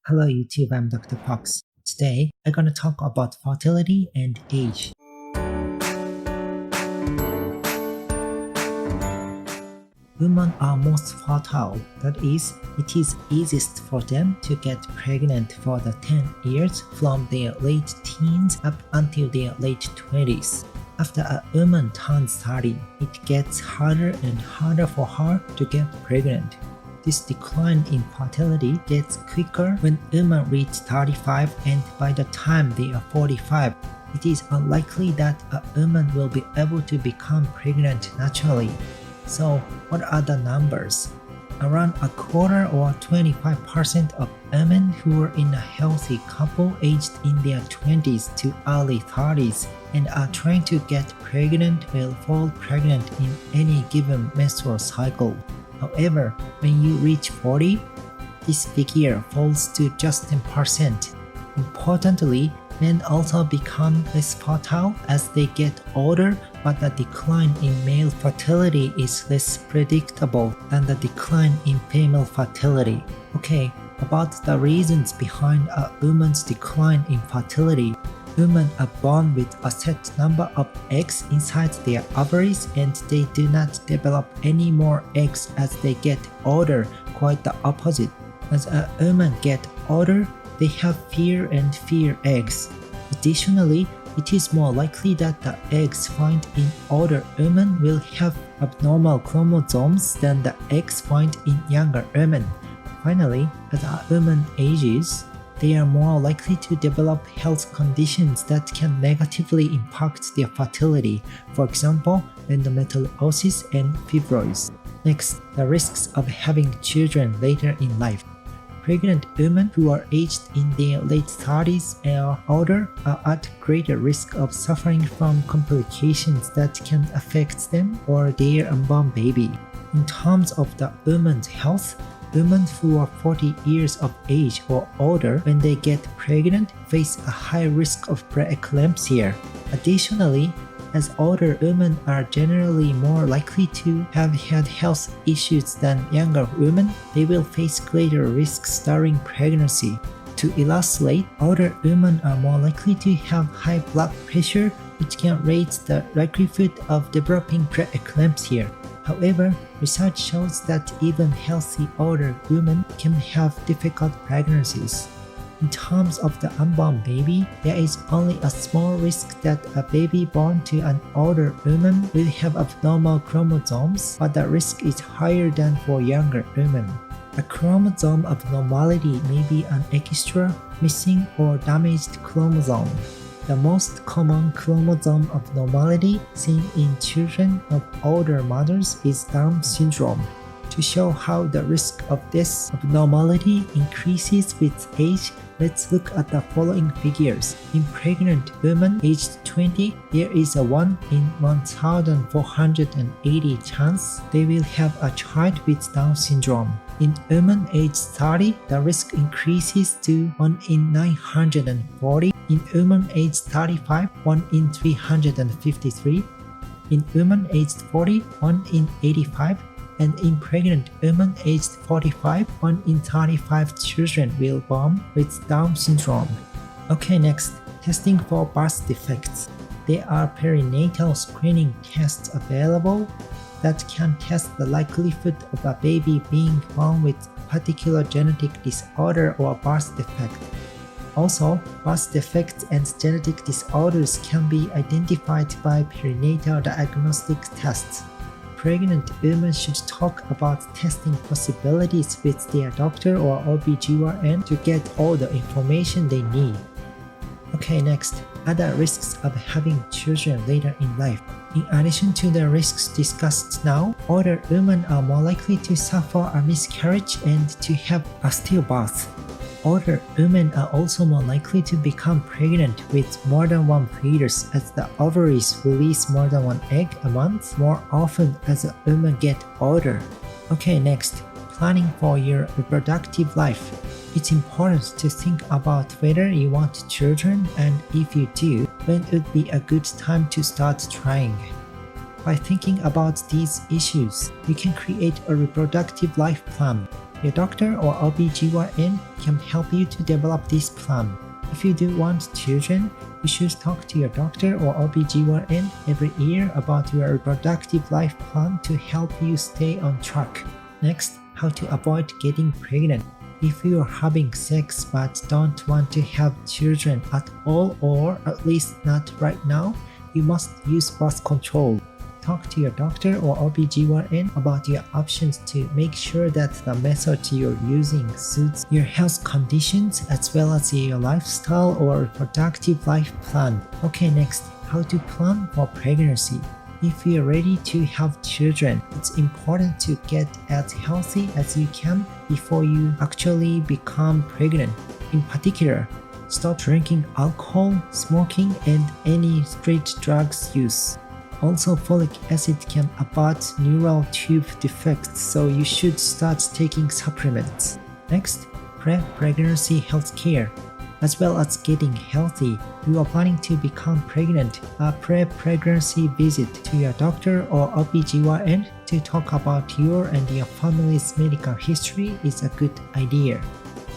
Hello YouTube, I'm Dr. Fox. Today, I'm gonna talk about fertility and age. Women are most fertile, that is, it is easiest for them to get pregnant for the 10 years from their late teens up until their late 20s. After a woman turns 30, it gets harder and harder for her to get pregnant. This decline in fertility gets quicker when women reach 35, and by the time they are 45, it is unlikely that a woman will be able to become pregnant naturally. So, what are the numbers? Around a quarter or 25% of women who are in a healthy couple aged in their 20s to early 30s and are trying to get pregnant will fall pregnant in any given menstrual cycle. However, when you reach 40, this figure falls to just 10%. Importantly, men also become less fertile as they get older, but the decline in male fertility is less predictable than the decline in female fertility. Okay, about the reasons behind a woman's decline in fertility. Women are born with a set number of eggs inside their ovaries, and they do not develop any more eggs as they get older, quite the opposite. As a woman gets older, they have fewer and fewer eggs. Additionally, it is more likely that the eggs found in older women will have abnormal chromosomes than the eggs found in younger women. Finally, as a woman ages, they are more likely to develop health conditions that can negatively impact their fertility, for example, endometriosis and fibroids. Next, the risks of having children later in life. Pregnant women who are aged in their late 30s or older are at greater risk of suffering from complications that can affect them or their unborn baby. In terms of the woman's health, women who are 40 years of age or older when they get pregnant face a high risk of preeclampsia. Additionally, as older women are generally more likely to have had health issues than younger women, they will face greater risks during pregnancy. To illustrate, older women are more likely to have high blood pressure, which can raise the likelihood of developing preeclampsia. However, research shows that even healthy older women can have difficult pregnancies. In terms of the unborn baby, there is only a small risk that a baby born to an older woman will have abnormal chromosomes, but the risk is higher than for younger women. A chromosome abnormality may be an extra, missing, or damaged chromosome. The most common chromosome abnormality seen in children of older mothers is Down syndrome. To show how the risk of this abnormality increases with age, let's look at the following figures. In pregnant women aged 20, there is a 1 in 1,480 chance they will have a child with Down syndrome. In women aged 30, the risk increases to 1 in 940. In women aged 35, 1 in 353. In women aged 40, 1 in 85. And in pregnant women aged 45, 1 in 35 children will born with Down syndrome. Okay, next, testing for birth defects. There are perinatal screening tests available that can test the likelihood of a baby being born with particular genetic disorder or birth defect. Also, birth defects and genetic disorders can be identified by perinatal diagnostic tests. Pregnant women should talk about testing possibilities with their doctor or ObGyn to get all the information they need. Okay, next, other risks of having children later in life. In addition to the risks discussed now, older women are more likely to suffer a miscarriage and to have a stillbirth. Older women are also more likely to become pregnant with more than one fetus as the ovaries release more than one egg a month more often as a woman gets older. Okay, next, planning for your reproductive life. It's important to think about whether you want children, and if you do, when would be a good time to start trying. By thinking about these issues, you can create a reproductive life plan. Your doctor or ObGyn can help you to develop this plan. If you do want children, you should talk to your doctor or ObGyn every year about your reproductive life plan to help you stay on track. Next, how to avoid getting pregnant. If you are having sex but don't want to have children at all, or at least not right now, you must use birth control. Talk to your doctor or ObGyn about your options to make sure that the method you're using suits your health conditions as well as your lifestyle or reproductive life plan. Okay, next, how to plan for pregnancy. If you're ready to have children, it's important to get as healthy as you can before you actually become pregnant. In particular, stop drinking alcohol, smoking, and any street drugs use. Also, folic acid can abort neural tube defects, so you should start taking supplements. Next, pre-pregnancy healthcare. As well as getting healthy, you are planning to become pregnant, a pre-pregnancy visit to your doctor or ObGyn to talk about your and your family's medical history is a good idea.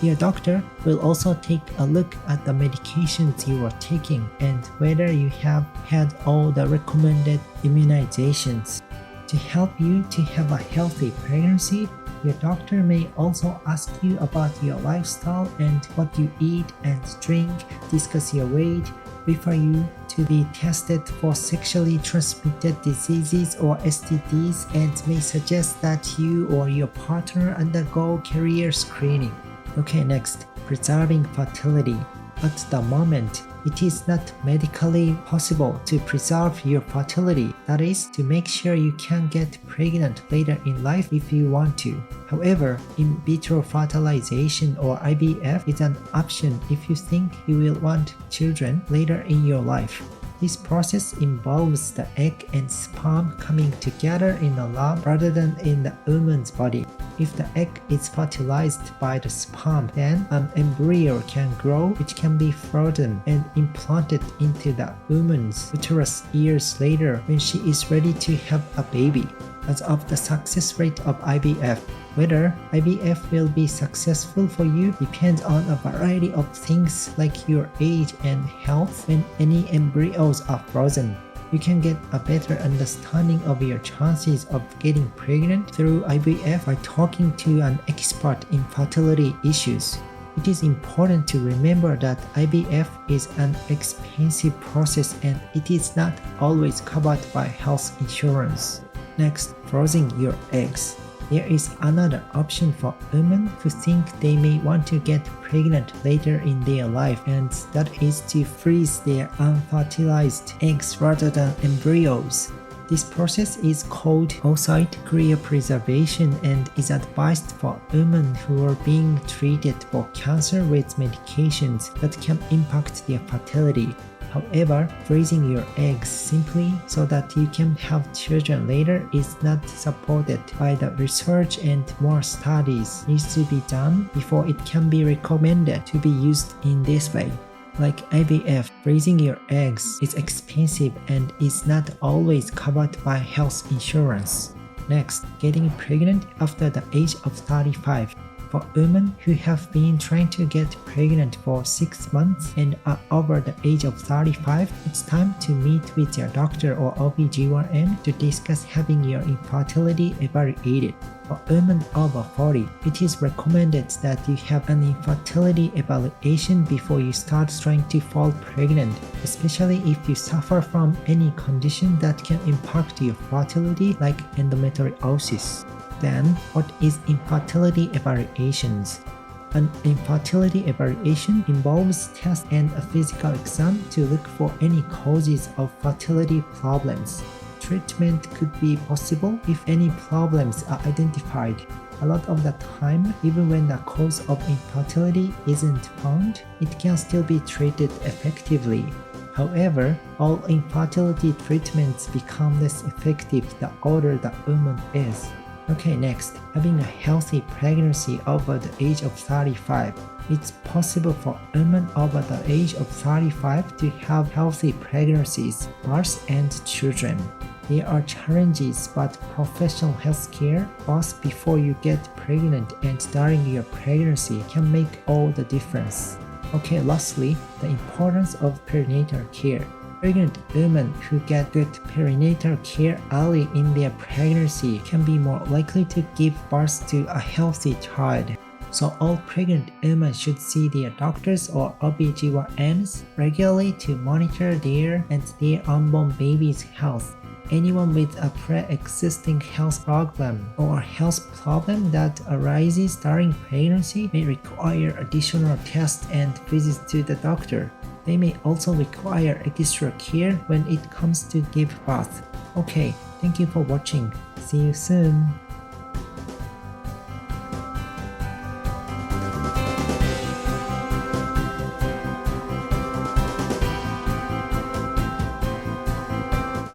Your doctor will also take a look at the medications you are taking and whether you have had all the recommended immunizations. To help you to have a healthy pregnancy, your doctor may also ask you about your lifestyle and what you eat and drink, discuss your weight, refer you to be tested for sexually transmitted diseases or STDs, and may suggest that you or your partner undergo carrier screening. Okay, next, preserving fertility. At the moment, it is not medically possible to preserve your fertility, that is, to make sure you can get pregnant later in life if you want to. However, in vitro fertilization or IVF is an option if you think you will want children later in your life. This process involves the egg and sperm coming together in a lab rather than in the woman's body. If the egg is fertilized by the sperm, then an embryo can grow, which can be frozen and implanted into the woman's uterus years later when she is ready to have a baby. As of the success rate of IVF, whether IVF will be successful for you depends on a variety of things like your age and health when any embryos are frozen. You can get a better understanding of your chances of getting pregnant through IVF by talking to an expert in fertility issues. It is important to remember that IVF is an expensive process and it is not always covered by health insurance. Next, freezing your eggs. There is another option for women who think they may want to get pregnant later in their life, and that is to freeze their unfertilized eggs rather than embryos. This process is called oocyte cryopreservation and is advised for women who are being treated for cancer with medications that can impact their fertility. However, freezing your eggs simply so that you can have children later is not supported by the research, and more studies needs to be done before it can be recommended to be used in this way. Like IVF, freezing your eggs is expensive and is not always covered by health insurance. Next, getting pregnant after the age of 35. For women who have been trying to get pregnant for 6 months and are over the age of 35, it's time to meet with your doctor or ObGyn to discuss having your infertility evaluated. For women over 40, it is recommended that you have an infertility evaluation before you start trying to fall pregnant, especially if you suffer from any condition that can impact your fertility like endometriosis. Then, what is infertility evaluations? An infertility evaluation involves tests and a physical exam to look for any causes of fertility problems. Treatment could be possible if any problems are identified. A lot of the time, even when the cause of infertility isn't found, it can still be treated effectively. However, all infertility treatments become less effective the older the woman is. Okay, next, having a healthy pregnancy over the age of 35. It's possible for women over the age of 35 to have healthy pregnancies, births, and children. There are challenges, but professional health care, both before you get pregnant and during your pregnancy, can make all the difference. Okay, lastly, the importance of perinatal care. Pregnant women who get good perinatal care early in their pregnancy can be more likely to give birth to a healthy child. So all pregnant women should see their doctors or ObGYNs regularly to monitor their and their unborn baby's health. Anyone with a pre-existing health problem or health problem that arises during pregnancy may require additional tests and visits to the doctor. They may also require extra care when it comes to give birth. Okay, thank you for watching. See you soon.